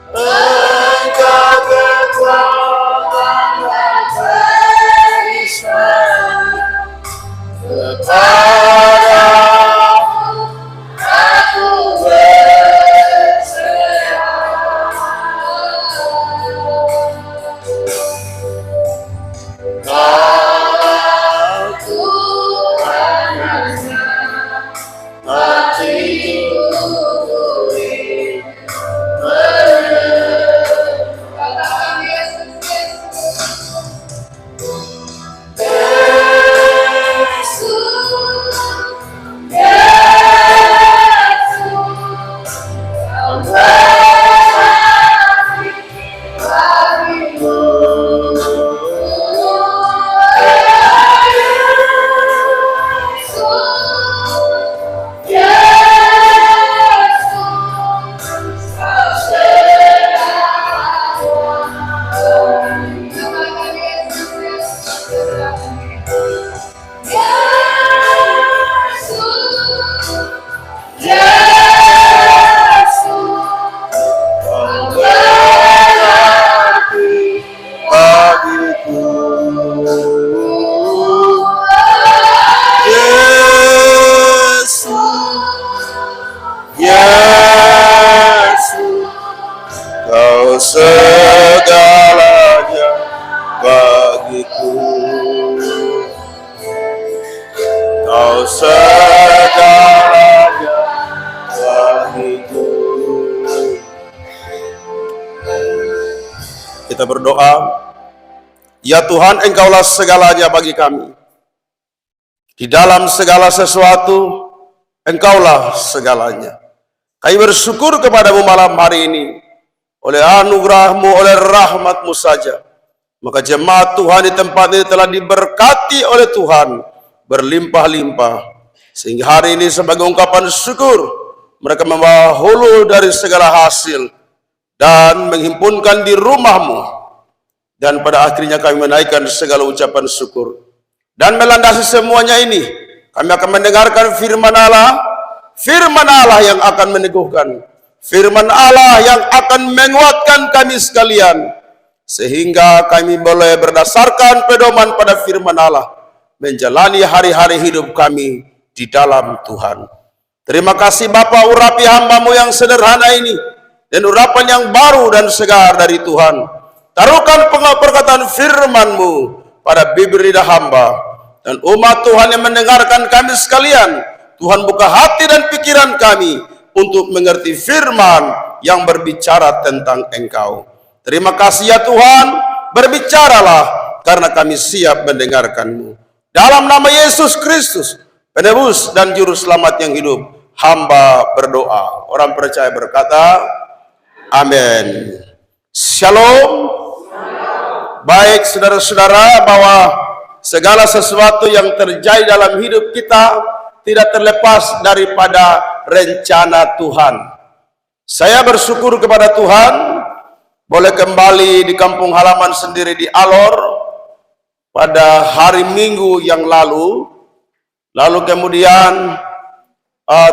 Engkau kekuatan dan perisai kepada aku berserah. Kau Tuhan hatiku beri segalanya bagiku. Kau segalanya bagiku. Kita berdoa, ya Tuhan, Engkaulah segalanya bagi kami. Di dalam segala sesuatu, Engkaulah segalanya. Kami bersyukur kepadamu malam hari ini. Oleh anugerah-Mu, oleh rahmat-Mu saja, maka jemaat Tuhan di tempat ini telah diberkati oleh Tuhan berlimpah-limpah, sehingga hari ini sebagai ungkapan syukur mereka membawa hulu dari segala hasil dan menghimpunkan di rumah-Mu, dan pada akhirnya kami menaikkan segala ucapan syukur. Dan melandasi semuanya ini, kami akan mendengarkan firman Allah yang akan meneguhkan, firman Allah yang akan menguatkan kami sekalian, sehingga kami boleh berdasarkan pedoman pada firman Allah menjalani hari-hari hidup kami di dalam Tuhan. Terima kasih Bapa, urapi hamba-Mu yang sederhana ini dan urapan yang baru dan segar dari Tuhan. Taruhkan perkataan firman-Mu pada bibir lidah hamba dan umat Tuhan yang mendengarkan kami sekalian. Tuhan buka hati dan pikiran kami untuk mengerti firman yang berbicara tentang Engkau. Terima kasih ya Tuhan, berbicaralah karena kami siap mendengarkan-Mu. Dalam nama Yesus Kristus, penebus dan juru selamat yang hidup, hamba berdoa. Orang percaya berkata, amin. Shalom. Baik saudara-saudara, bahwa segala sesuatu yang terjadi dalam hidup kita tidak terlepas daripada rencana Tuhan. Saya bersyukur kepada Tuhan boleh kembali di kampung halaman sendiri di Alor pada hari Minggu yang lalu. Lalu kemudian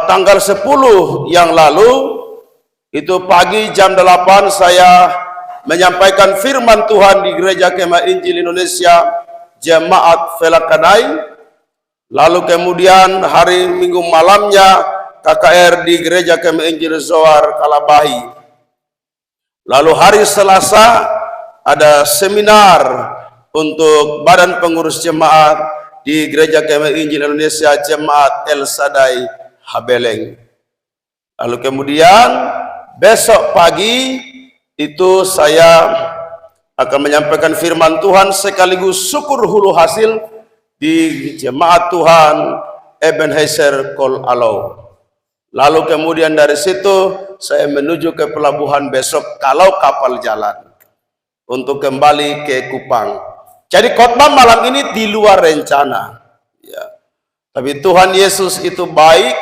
tanggal 10 yang lalu itu pagi jam 8 saya menyampaikan firman Tuhan di Gereja Kemah Injil Indonesia Jemaat Felakadai. Lalu kemudian hari Minggu malamnya KKR di Gereja Kemah Injil Zoar Kalabahi. Lalu hari Selasa ada seminar untuk Badan Pengurus Jemaat di Gereja Kemah Injil Indonesia Jemaat El Sadai Habeleng. Lalu kemudian besok pagi itu saya akan menyampaikan firman Tuhan sekaligus syukur hulu hasil di Jemaat Tuhan Ebenezer Kol Alau. Lalu kemudian dari situ saya menuju ke pelabuhan besok kalau kapal jalan untuk kembali ke Kupang. Jadi khotbah malam ini di luar rencana ya. Tapi Tuhan Yesus itu baik.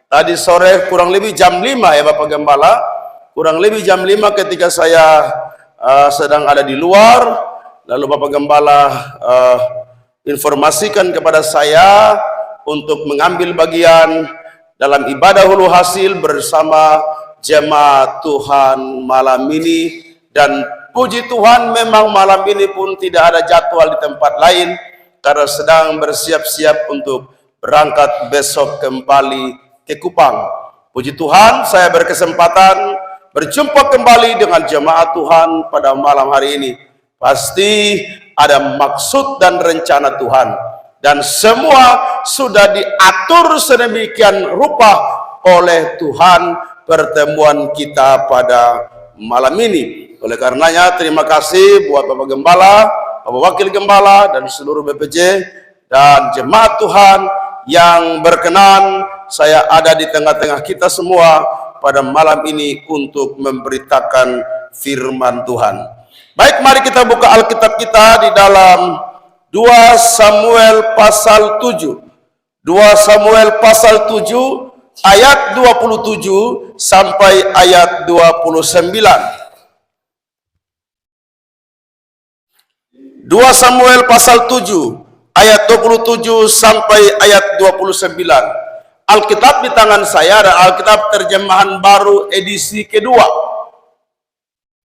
Tadi sore kurang lebih jam 5 ya Bapak Gembala, kurang lebih jam 5 ketika saya sedang ada di luar, lalu Bapak Gembala informasikan kepada saya untuk mengambil bagian dalam ibadah hulu hasil bersama jemaat Tuhan malam ini. Dan puji Tuhan memang malam ini pun tidak ada jadwal di tempat lain, karena sedang bersiap-siap untuk berangkat besok kembali ke Kupang. Puji Tuhan, saya berkesempatan berjumpa kembali dengan jemaat Tuhan pada malam hari ini. Pasti ada maksud dan rencana Tuhan, dan semua sudah diatur sedemikian rupa oleh Tuhan pertemuan kita pada malam ini. Oleh karenanya terima kasih buat Bapak Gembala, Bapak Wakil Gembala, dan seluruh BPJ dan jemaat Tuhan yang berkenan saya ada di tengah-tengah kita semua pada malam ini untuk memberitakan firman Tuhan. Baik, mari kita buka Alkitab kita di dalam 2 Samuel pasal 7. 2 Samuel pasal 7 ayat 27 sampai ayat 29. 2 Samuel pasal 7 ayat 27 sampai ayat 29. Alkitab di tangan saya ada Alkitab terjemahan baru edisi kedua.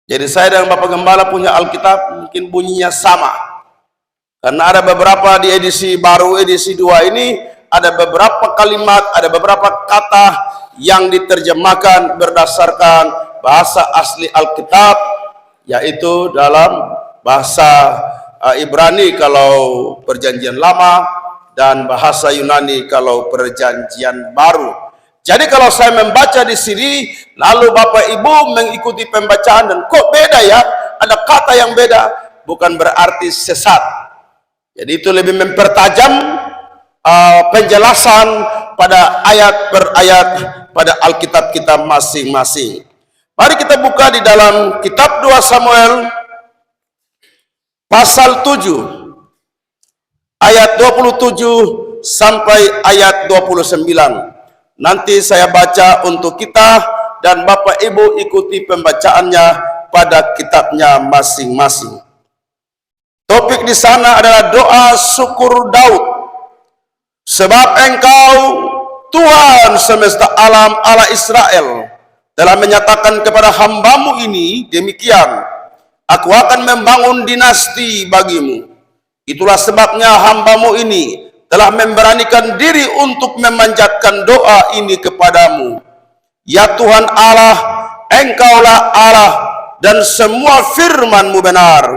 Jadi saya dan Bapak Gembala punya Alkitab mungkin bunyinya sama, karena ada beberapa di edisi baru, edisi 2 ini ada beberapa kalimat, ada beberapa kata yang diterjemahkan berdasarkan bahasa asli Alkitab, yaitu dalam bahasa Ibrani kalau perjanjian lama, dan bahasa Yunani kalau perjanjian baru. Jadi kalau saya membaca di sini, lalu Bapak Ibu mengikuti pembacaan dan kok beda ya, ada kata yang beda, bukan berarti sesat. Jadi itu lebih mempertajam penjelasan pada ayat per ayat pada Alkitab kita masing-masing. Mari kita buka di dalam kitab 2 Samuel pasal 7 ayat 27 sampai ayat 29. Nanti saya baca untuk kita dan Bapak Ibu ikuti pembacaannya pada kitabnya masing-masing. Topik di sana adalah doa syukur Daud. Sebab Engkau Tuhan semesta alam Allah Israel telah menyatakan kepada hamba-Mu ini demikian, Aku akan membangun dinasti bagimu. Itulah sebabnya hamba-Mu ini telah memberanikan diri untuk memanjatkan doa ini kepadamu. Ya Tuhan Allah, Engkaulah Allah, dan semua firman-Mu benar.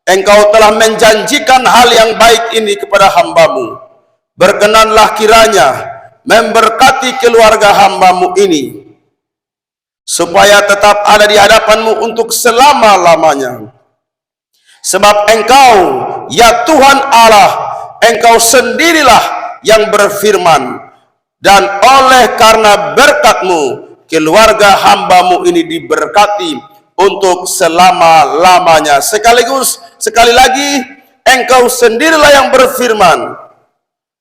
Engkau telah menjanjikan hal yang baik ini kepada hamba-Mu. Berkenanlah kiranya memberkati keluarga hamba-Mu ini, supaya tetap ada di hadapan-Mu untuk selama-lamanya. Sebab Engkau, ya Tuhan Allah, Engkau sendirilah yang berfirman, dan oleh karena berkat-Mu, keluarga hamba-Mu ini diberkati untuk selama-lamanya. Sekali lagi, Engkau sendirilah yang berfirman,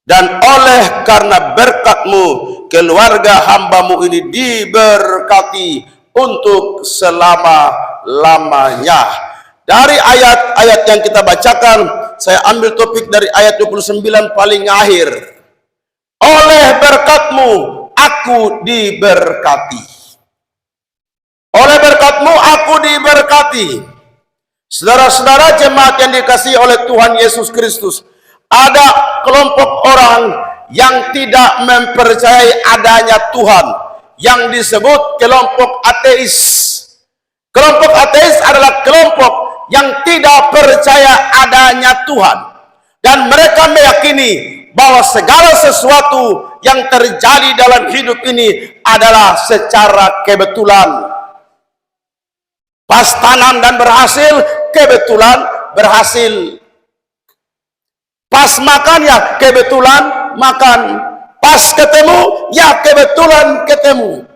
dan oleh karena berkat-Mu, keluarga hamba-Mu ini diberkati untuk selama-lamanya. Dari ayat-ayat yang kita bacakan, saya ambil topik dari ayat 29 paling akhir. Oleh berkat-Mu, aku diberkati. Oleh berkat-Mu, aku diberkati. Saudara-saudara jemaat yang dikasihi oleh Tuhan Yesus Kristus, ada kelompok orang yang tidak mempercayai adanya Tuhan, yang disebut kelompok ateis. Kelompok ateis adalah kelompok yang tidak percaya adanya Tuhan, dan mereka meyakini bahwa segala sesuatu yang terjadi dalam hidup ini adalah secara kebetulan. Pas tanam dan berhasil, kebetulan berhasil. Pas makan, ya kebetulan makan. Pas ketemu, ya kebetulan ketemu.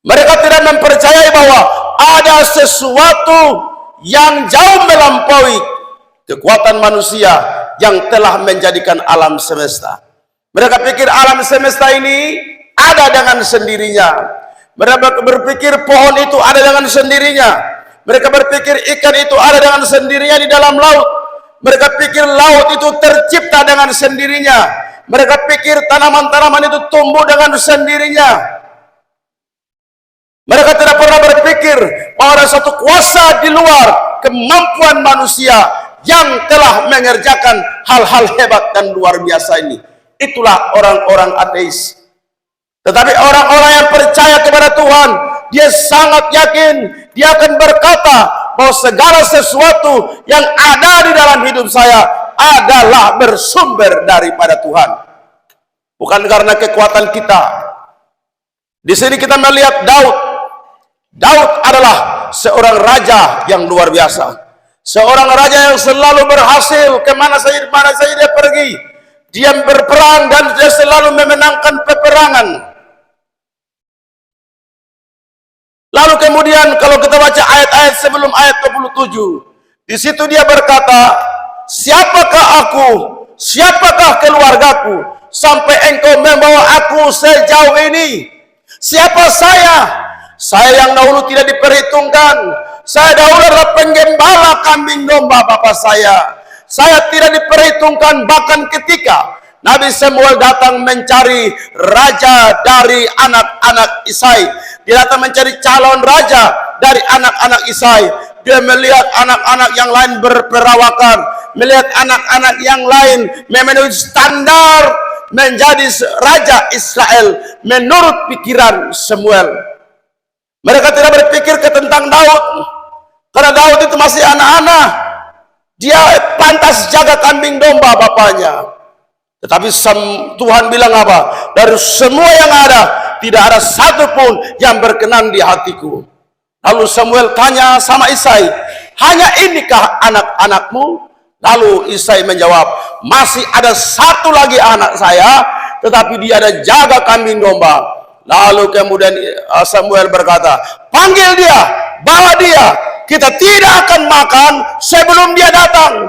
Mereka tidak mempercayai bahwa ada sesuatu yang jauh melampaui kekuatan manusia yang telah menjadikan alam semesta. Mereka pikir alam semesta ini ada dengan sendirinya. Mereka berpikir pohon itu ada dengan sendirinya. Mereka berpikir ikan itu ada dengan sendirinya di dalam laut. Mereka pikir laut itu tercipta dengan sendirinya. Mereka pikir tanaman-tanaman itu tumbuh dengan sendirinya. Mereka tidak pernah berpikir bahwa ada satu kuasa di luar kemampuan manusia yang telah mengerjakan hal-hal hebat dan luar biasa ini. Itulah orang-orang ateis. Tetapi orang-orang yang percaya kepada Tuhan, dia sangat yakin, dia akan berkata bahwa segala sesuatu yang ada di dalam hidup saya adalah bersumber daripada Tuhan. Bukan karena kekuatan kita. Di sini kita melihat Daud. Daud adalah seorang raja yang luar biasa. Seorang raja yang selalu berhasil kemana saja dia pergi. Dia berperang dan dia selalu memenangkan peperangan. Lalu kemudian kalau kita baca ayat-ayat sebelum ayat 27, di situ dia berkata, siapakah aku, siapakah keluargaku, sampai engkau membawa aku sejauh ini? Siapa saya? Saya yang dahulu tidak diperhitungkan. Saya dahulu adalah penggembala kambing domba bapak saya. Saya tidak diperhitungkan bahkan ketika Nabi Samuel datang mencari raja dari anak-anak Isai. Dia datang mencari calon raja dari anak-anak Isai. Dia melihat anak-anak yang lain berperawakan, melihat anak-anak yang lain memenuhi standar menjadi raja Israel menurut pikiran Samuel. Mereka tidak berpikir tentang Daud, karena Daud itu masih anak-anak. Dia pantas jaga kambing domba bapaknya. Tetapi Tuhan bilang apa? Dari semua yang ada, tidak ada satupun yang berkenan di hatiku. Lalu Samuel tanya sama Isai, hanya inikah anak-anakmu? Lalu Isai menjawab, masih ada satu lagi anak saya, tetapi dia ada jaga kambing domba. Lalu kemudian Samuel berkata, panggil dia, bawa dia, kita tidak akan makan sebelum dia datang.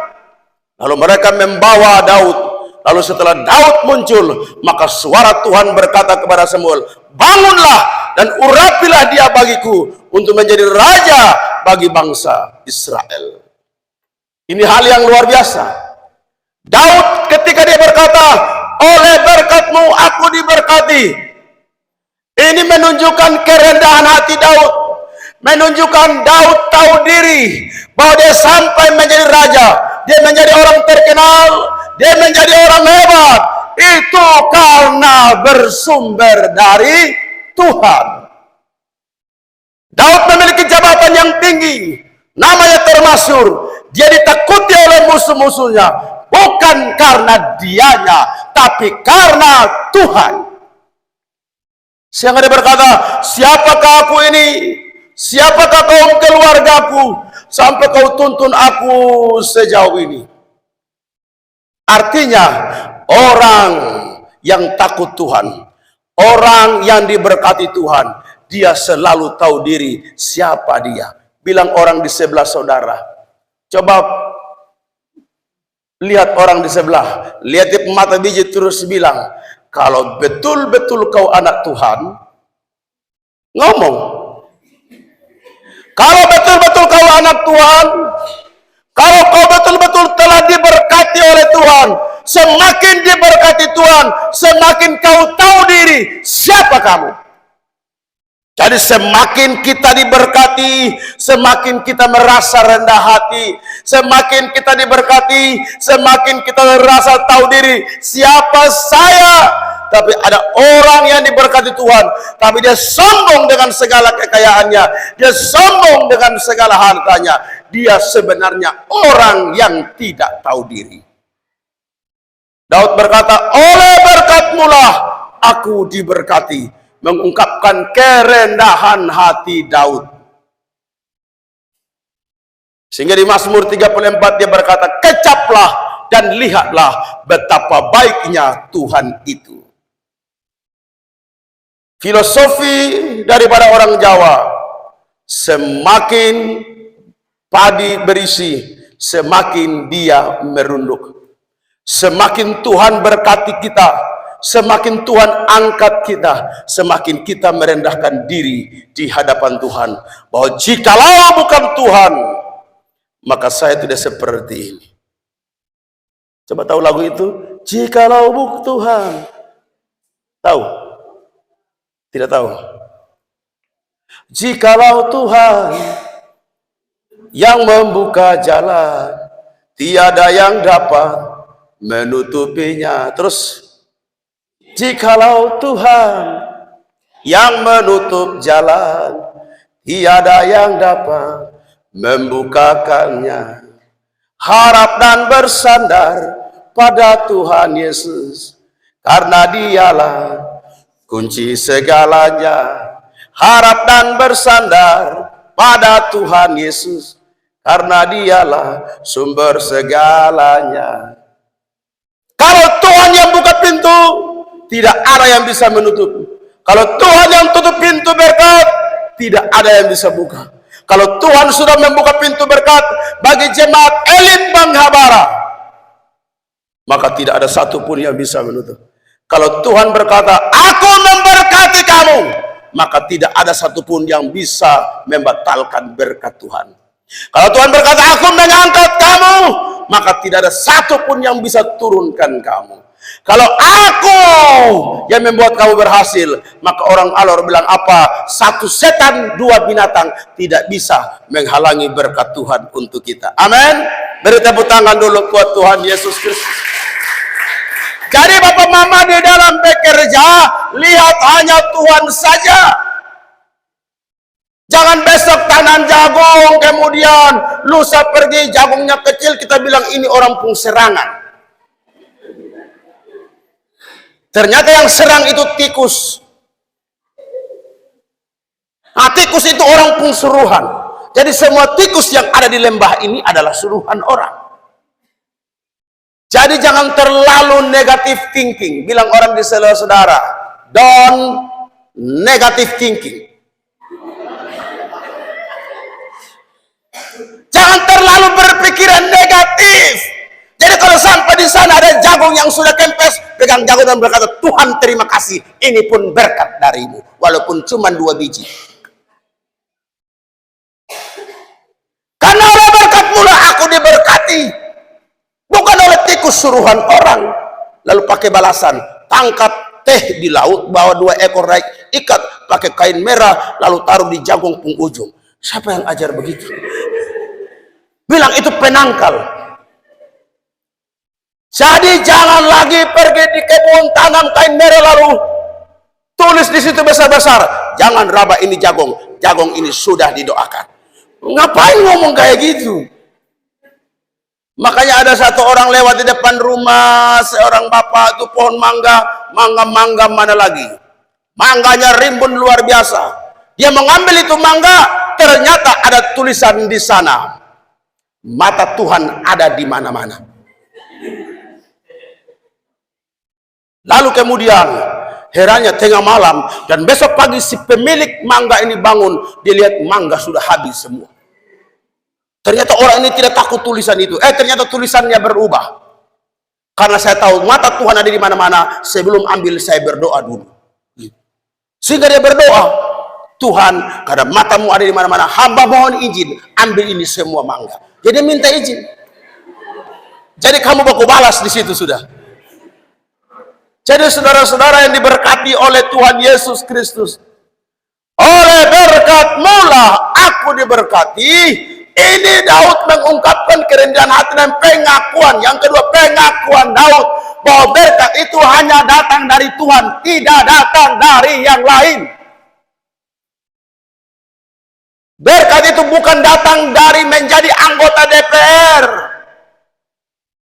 Lalu mereka membawa Daud. Lalu setelah Daud muncul, maka suara Tuhan berkata kepada Samuel, bangunlah dan urapilah dia bagiku untuk menjadi raja bagi bangsa Israel. Ini hal yang luar biasa. Daud ketika dia berkata, oleh berkatmu aku diberkati. Ini menunjukkan kerendahan hati Daud. Menunjukkan Daud tahu diri bahwa dia sampai menjadi raja. Dia menjadi orang terkenal. Dia menjadi orang hebat. Itu karena bersumber dari Tuhan. Daud memiliki jabatan yang tinggi. Namanya termasyhur. Dia ditakuti oleh musuh-musuhnya. Bukan karena dianya, tapi karena Tuhan. Sehingga dia berkata, siapakah aku ini? Siapakah kaum keluargaku? Sampai kau tuntun aku sejauh ini. Artinya, orang yang takut Tuhan, orang yang diberkati Tuhan, dia selalu tahu diri siapa dia. Bilang orang di sebelah saudara. Coba lihat orang di sebelah. Lihat di mata biji terus bilang, kalau betul-betul kau anak Tuhan, ngomong. Kalau betul-betul kau anak Tuhan, kalau kau betul-betul telah diberkati oleh Tuhan, semakin diberkati Tuhan, semakin kau tahu diri siapa kamu. Jadi semakin kita diberkati, semakin kita merasa rendah hati. Semakin kita diberkati, semakin kita merasa tahu diri siapa saya. Tapi ada orang yang diberkati Tuhan, tapi dia sombong dengan segala kekayaannya, dia sombong dengan segala hartanya. Dia sebenarnya orang yang tidak tahu diri. Daud berkata, oleh berkat-Mu lah aku diberkati. Mengungkapkan kerendahan hati Daud. Sehingga di Mazmur 34 dia berkata, kecaplah dan lihatlah betapa baiknya Tuhan itu. Filosofi daripada orang Jawa, semakin padi berisi, semakin dia merunduk. Semakin Tuhan berkati kita, semakin Tuhan angkat kita, semakin kita merendahkan diri di hadapan Tuhan. Bahwa jikalau bukan Tuhan, maka saya tidak seperti ini. Coba tahu lagu itu? Jikalau bukan Tuhan. Tahu? Tidak tahu. Jikalau Tuhan yang membuka jalan, tiada yang dapat menutupinya. Terus, jikalau Tuhan yang menutup jalan, tiada yang dapat membukakannya. Harap dan bersandar pada Tuhan Yesus, karena Dialah kunci segalanya. Harap dan bersandar pada Tuhan Yesus, karena Dialah sumber segalanya. Kalau Tuhan yang buka pintu, tidak ada yang bisa menutup. Kalau Tuhan yang tutup pintu berkat, tidak ada yang bisa buka. Kalau Tuhan sudah membuka pintu berkat bagi jemaat Elim Banghabara, maka tidak ada satupun yang bisa menutup. Kalau Tuhan berkata, aku memberkati kamu, maka tidak ada satupun yang bisa membatalkan berkat Tuhan. Kalau Tuhan berkata, aku mengangkat kamu, maka tidak ada satupun yang bisa turunkan kamu. Kalau aku yang membuat kamu berhasil, maka orang Alor bilang apa? Satu setan, dua binatang tidak bisa menghalangi berkat Tuhan untuk kita. Amin. Beri tepuk tangan dulu buat Tuhan Yesus Kristus. Jadi Bapak Mama di dalam bekerja, lihat hanya Tuhan saja. Jangan besok tanam jagung, kemudian lusa pergi jagungnya kecil, kita bilang ini orang pengserangan. Ternyata yang serang itu tikus. Nah, tikus itu orang pengsuruhan. Jadi semua tikus yang ada di lembah ini adalah suruhan orang. Jadi jangan terlalu negative thinking. Bilang orang di saudara, don't negative thinking. Jangan terlalu berpikiran negatif. Jadi kalau sampai di sana ada jagung yang sudah kempes, pegang jagung dan berkata, Tuhan terima kasih, ini pun berkat darimu, walaupun cuma 2 biji. Karena oleh berkat mula aku diberkati, bukan oleh tikus suruhan orang. Lalu pakai balasan, tangkap teh di laut, bawa 2 ekor ikat, pakai kain merah, lalu taruh di jagung penghujung. Siapa yang ajar begitu? Bilang itu penangkal. Jadi jangan lagi pergi di kebun tanam kain merah lalu tulis di situ besar-besar, jangan raba ini jagung, jagung ini sudah didoakan. Ngapain ngomong kayak gitu? Makanya ada satu orang lewat di depan rumah seorang bapak, itu pohon mangga mana lagi? Mangganya rimbun luar biasa. Dia mengambil itu mangga, ternyata ada tulisan di sana, mata Tuhan ada di mana-mana. Lalu kemudian herannya tengah malam dan besok pagi si pemilik mangga ini bangun, dia lihat mangga sudah habis semua. Ternyata orang ini tidak takut tulisan itu. Ternyata tulisannya berubah. Karena saya tahu mata Tuhan ada di mana-mana, sebelum ambil saya berdoa dulu. Sehingga dia berdoa, Tuhan, karena matamu ada di mana-mana, hamba mohon izin ambil ini semua mangga. Jadi minta izin. Jadi kamu baku balas di situ sudah. Jadi saudara-saudara yang diberkati oleh Tuhan Yesus Kristus, oleh berkat mula aku diberkati. Ini Daud mengungkapkan kerendahan hati dan pengakuan. Yang kedua, pengakuan Daud bahwa berkat itu hanya datang dari Tuhan, tidak datang dari yang lain. Berkat itu bukan datang dari menjadi anggota DPR,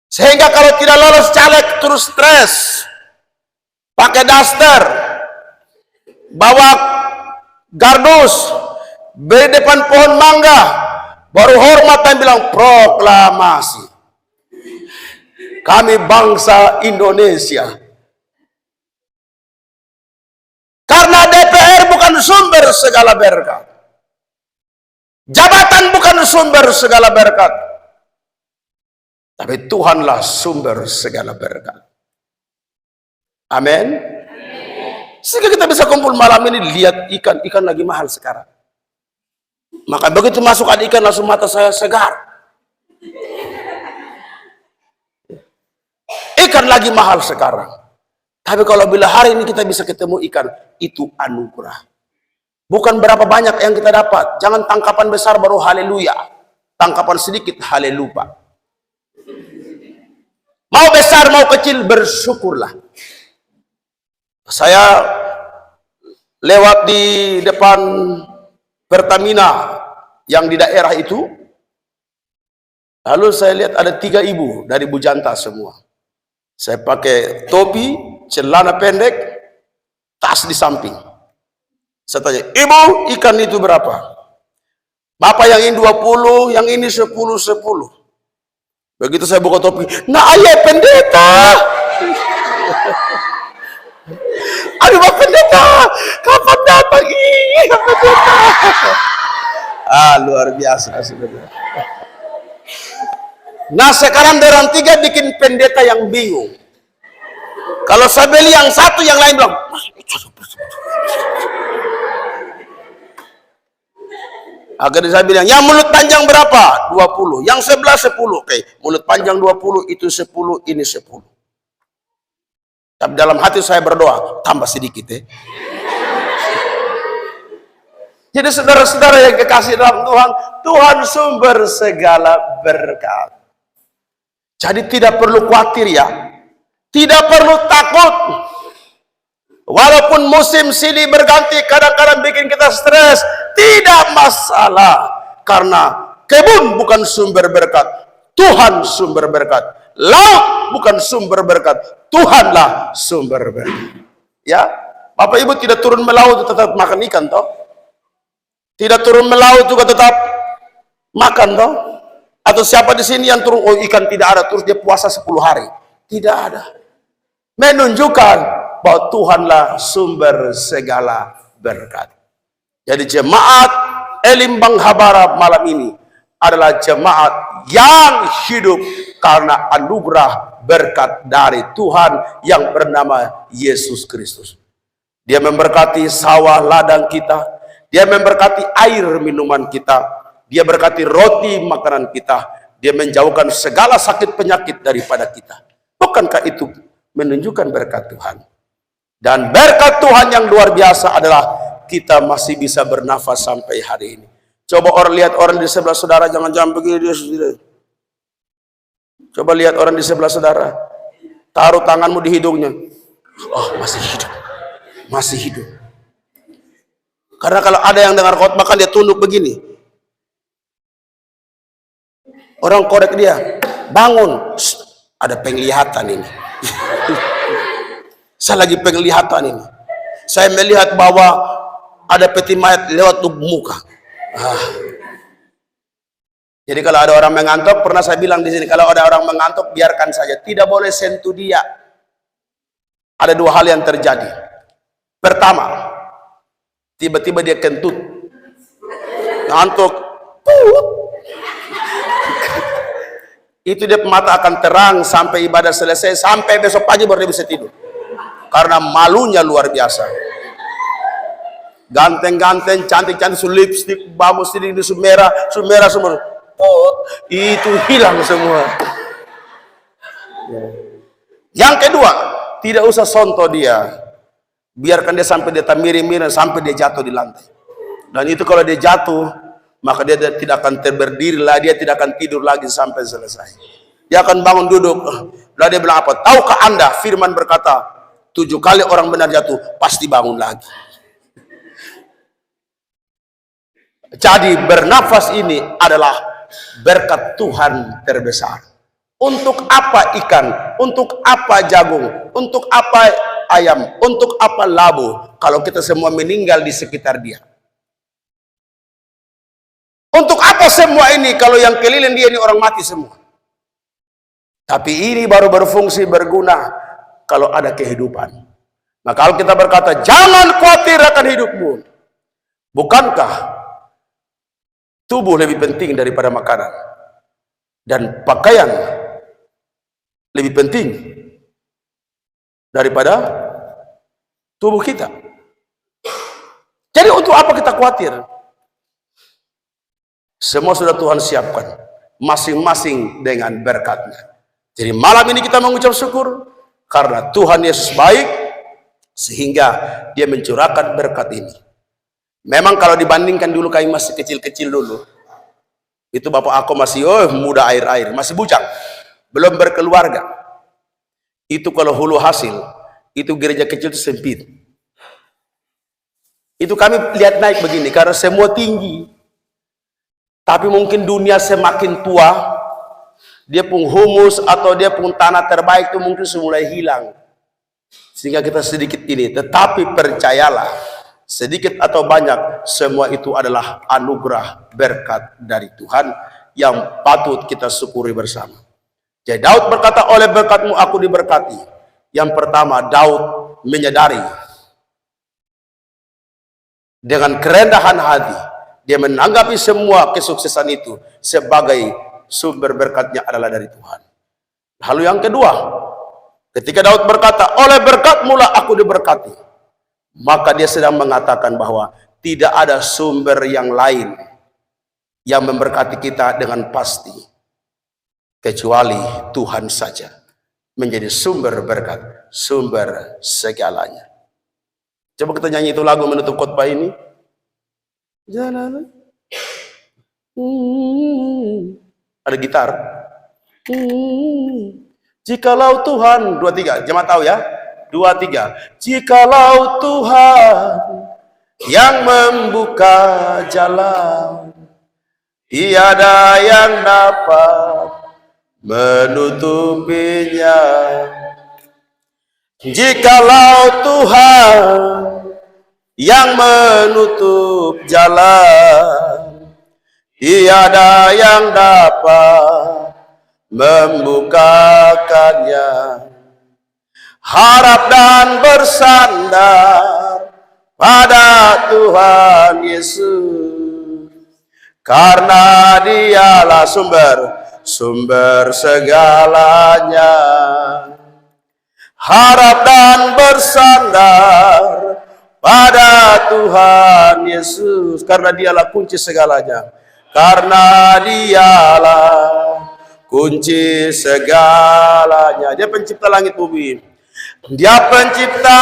sehingga kalau tidak lolos caleg terus stres, pakai daster, bawa gardus, beri depan pohon mangga, baru hormat dan bilang proklamasi. Kami bangsa Indonesia. Karena DPR bukan sumber segala berkat. Jabatan bukan sumber segala berkat. Tapi Tuhanlah sumber segala berkat. Amin. Sehingga kita bisa kumpul malam ini, lihat ikan lagi mahal sekarang. Maka begitu masuk ada ikan langsung mata saya segar. Ikan lagi mahal sekarang. Tapi kalau bila hari ini kita bisa ketemu ikan, itu anugerah. Bukan berapa banyak yang kita dapat. Jangan tangkapan besar baru haleluya. Tangkapan sedikit haleluya. Mau besar mau kecil bersyukurlah. Saya lewat di depan Pertamina yang di daerah itu. Lalu saya lihat ada 3 ibu dari Bujanta semua. Saya pakai topi, celana pendek, tas di samping. Saya tanya, ibu ikan itu berapa? Bapak yang ini 20, yang ini 10. Begitu saya buka topi, nah ayah pendeta. Aduh Pak Pendeta, kapan datang ini pendeta? Luar biasa saudara. Nah sekarang orang 3 bikin pendeta yang bingung. Kalau saya beli yang satu, yang lain bilang, akhirnya saya bilang, yang mulut panjang berapa? 20. Yang sebelah 10. Oke, mulut panjang 20, itu 10, ini 10. Tapi dalam hati saya berdoa, tambah sedikit ya. Jadi saudara-saudara yang kekasih dalam Tuhan, Tuhan sumber segala berkat. Jadi tidak perlu khawatir ya. Tidak perlu takut. Walaupun musim sini berganti, kadang-kadang bikin kita stres, tidak masalah. Karena kebun bukan sumber berkat, Tuhan sumber berkat. Laut bukan sumber berkat, Tuhanlah sumber berkat. Ya, Bapak Ibu tidak turun melaut tetap makan ikan toh? Tidak turun melaut juga tetap makan toh? Atau siapa di sini yang turun, oh ikan tidak ada, terus dia puasa 10 hari? Tidak ada. Menunjukkan bahwa Tuhanlah sumber segala berkat. Jadi jemaat Elim Bang Habara malam ini adalah jemaat yang hidup karena anugerah berkat dari Tuhan yang bernama Yesus Kristus. Dia memberkati sawah ladang kita, dia memberkati air minuman kita, dia berkati roti makanan kita, dia menjauhkan segala sakit penyakit daripada kita. Bukankah itu menunjukkan berkat Tuhan? Dan berkat Tuhan yang luar biasa adalah kita masih bisa bernafas sampai hari ini. Coba lihat orang di sebelah saudara, jangan begini dia sendiri. Coba lihat orang di sebelah saudara, taruh tanganmu di hidungnya. Oh, masih hidup. Masih hidup. Karena kalau ada yang dengar khotbah kan dia tunduk begini. Orang korek dia, bangun. Shh, ada penglihatan ini. Saya lagi penglihatan ini. Saya melihat bahwa ada peti mayat lewat tubuh muka. Jadi kalau ada orang mengantuk, pernah saya bilang di sini, kalau ada orang mengantuk biarkan saja, tidak boleh sentuh dia. Ada 2 hal yang terjadi. Pertama, tiba-tiba dia kentut, ngantuk, itu dia mata akan terang sampai ibadah selesai, sampai besok pagi baru dia bisa tidur. Karena malunya luar biasa. Ganteng-ganteng, cantik-cantik, lipstick, bambu sini, merah semua. Itu hilang semua. Yang kedua, tidak usah sonto dia. Biarkan dia sampai dia miring-miring, sampai dia jatuh di lantai. Dan itu kalau dia jatuh, maka dia tidak akan berdiri lagi, dia tidak akan tidur lagi sampai selesai. Dia akan bangun duduk. Lalu dia bilang apa? Tahukah Anda, firman berkata, 7 kali orang benar jatuh, pasti bangun lagi. Jadi bernafas ini adalah berkat Tuhan terbesar. Untuk apa ikan? Untuk apa jagung? Untuk apa ayam? Untuk apa labu? Kalau kita semua meninggal di sekitar dia. Untuk apa semua ini kalau yang keliling dia ini orang mati semua? Tapi ini baru berfungsi berguna kalau ada kehidupan. Maka kalau kita berkata, jangan khawatir akan hidupmu. Bukankah tubuh lebih penting daripada makanan? Dan pakaian lebih penting daripada tubuh kita. Jadi untuk apa kita khawatir? Semua sudah Tuhan siapkan, masing-masing dengan berkatnya. Jadi malam ini kita mengucap syukur karena Tuhan Yesus baik, sehingga dia mencurahkan berkat ini. Memang kalau dibandingkan dulu kami masih kecil-kecil dulu, itu bapak aku masih muda air-air, masih bujang, belum berkeluarga. Itu kalau hulu hasil, itu gereja kecil itu sempit. Itu kami lihat naik begini, karena semua tinggi. Tapi mungkin dunia semakin tua, dia pun humus atau dia pun tanah terbaik itu mungkin mulai hilang. Sehingga kita sedikit ini, tetapi percayalah, sedikit atau banyak, semua itu adalah anugerah berkat dari Tuhan yang patut kita syukuri bersama. Jadi Daud berkata, oleh berkatmu aku diberkati. Yang pertama, Daud menyadari dengan kerendahan hati, dia menanggapi semua kesuksesan itu sebagai sumber berkatnya adalah dari Tuhan. Lalu yang kedua, ketika Daud berkata, oleh berkatmu lah aku diberkati, maka dia sedang mengatakan bahwa tidak ada sumber yang lain yang memberkati kita dengan pasti, kecuali Tuhan saja menjadi sumber berkat, sumber segalanya. Coba kita nyanyi itu lagu menutup khotbah ini. Jalan. Ada gitar. Jikalau Tuhan, 2-3, jemaat tahu ya? 2-3. Jikalau Tuhan yang membuka jalan, tiada yang dapat menutupinya. Jikalau Tuhan yang menutup jalan, tiada yang dapat membukakannya. Harap dan bersandar pada Tuhan Yesus, karena Dialah sumber segalanya. Harap dan bersandar pada Tuhan Yesus, karena Dialah kunci segalanya. Karena Dialah kunci segalanya. Dia pencipta langit bumi. Dia pencipta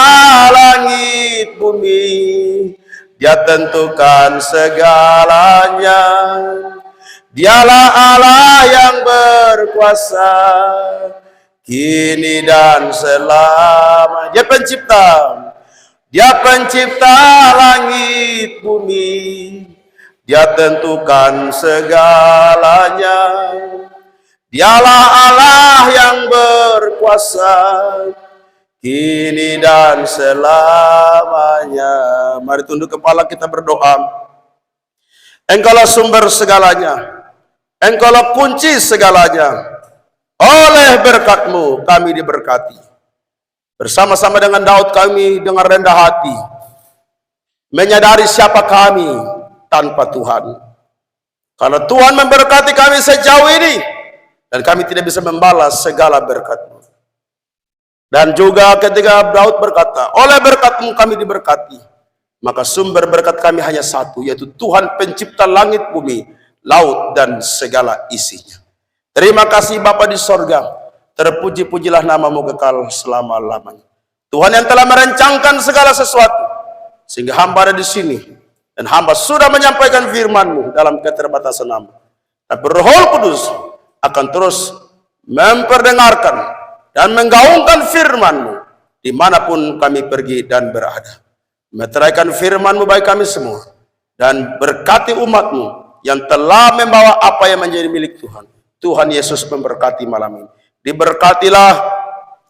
langit bumi. Dia tentukan segalanya. Dialah Allah yang berkuasa kini dan selama. Dia pencipta. Dia pencipta langit bumi. Dia tentukan segalanya. Dialah Allah yang berkuasa kini dan selamanya. Mari tunduk kepala kita berdoa. Engkaulah sumber segalanya. Engkaulah kunci segalanya. Oleh berkat-Mu kami diberkati. Bersama-sama dengan Daud kami dengan rendah hati menyadari siapa kami tanpa Tuhan. Karena Tuhan memberkati kami sejauh ini, dan kami tidak bisa membalas segala berkat-Mu. Dan juga ketika Daud berkata, oleh berkat-Mu kami diberkati, maka sumber berkat kami hanya satu, yaitu Tuhan pencipta langit bumi, laut dan segala isinya. Terima kasih Bapa di sorga, terpuji-pujilah nama-Mu kekal selama-lamanya. Tuhan yang telah merencangkan segala sesuatu, sehingga hamba ada di sini, dan hamba sudah menyampaikan firman-Mu dalam keterbatasan hamba. Tapi Roh Kudus akan terus memperdengarkan dan menggaungkan firman-Mu dimanapun kami pergi dan berada. Meteraikan firman-Mu bagi kami semua, dan berkati umat-Mu yang telah membawa apa yang menjadi milik Tuhan. Tuhan Yesus memberkati malam ini. Diberkatilah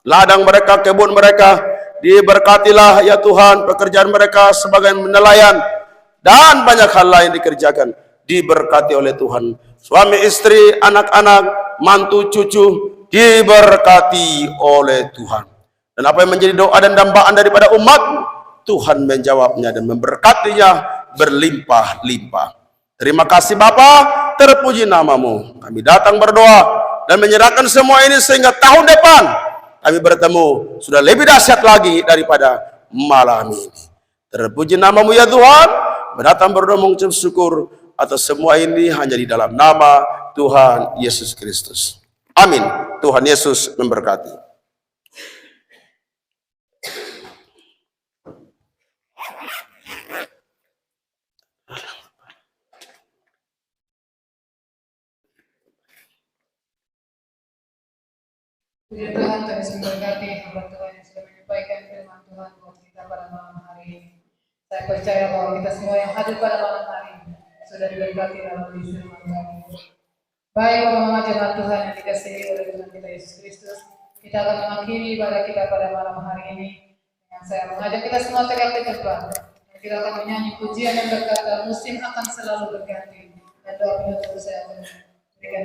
ladang mereka, kebun mereka. Diberkatilah ya Tuhan pekerjaan mereka sebagai nelayan, dan banyak hal lain dikerjakan. Diberkati oleh Tuhan. Suami, istri, anak-anak, mantu, cucu, diberkati oleh Tuhan. Dan apa yang menjadi doa dan dambaan daripada umat, Tuhan menjawabnya dan memberkatinya berlimpah-limpah. Terima kasih Bapa, terpuji nama-Mu. Kami datang berdoa dan menyerahkan semua ini sehingga tahun depan kami bertemu sudah lebih dahsyat lagi daripada malam ini. Terpuji nama-Mu ya Tuhan. Mendatang berdoa mengucap syukur atas semua ini hanya di dalam nama Tuhan Yesus Kristus. Amin. Tuhan Yesus memberkati. Puji Tuhan, Tuhan Yesus memberkati hamba Tuhan yang sudah menyampaikan firman Tuhan buat kita pada malam hari ini. Saya percaya bahwa kita semua yang hadir pada malam hari ini sudah diberkati dalam firman Tuhan. Baik Bapak jemaat Tuhan yang dikasihi oleh Tuhan kita Yesus Kristus, kita akan mengakhiri ibadah kita pada malam hari ini dengan saya mengajak kita semua tegak di tempat. Kita akan menyanyi pujian yang berkata musim akan selalu berganti dan doa penutup saya akan berikan